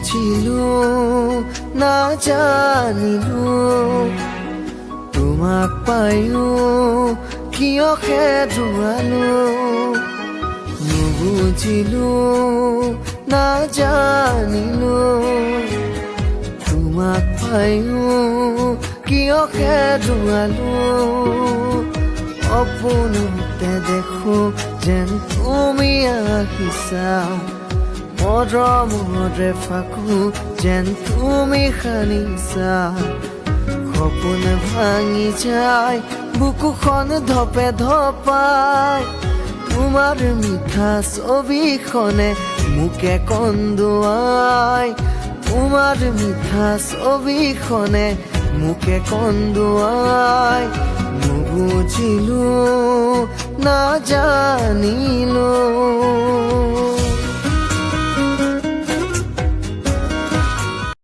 নুবুজিলো নাজানিলো তোমাক পায়ো কিয় হেৰুৱালো নুবুজিলো নাজানিলো তোমাক পায়ো কিয় হেৰুৱালো অপোনতে দেখো যেন তুমি আহিছা মৰমৰে ফাকু যেন তুমি সানিছা সপোন ভাঙি যায় বুকুখন ধপে ধপাই তোমাৰ মিঠা ছবিখনে মোকে কন্দুৱাই তোমাৰ মিঠা ছবিখনে মোকে কন্দুৱাই নুবুজিলো নাজানিলো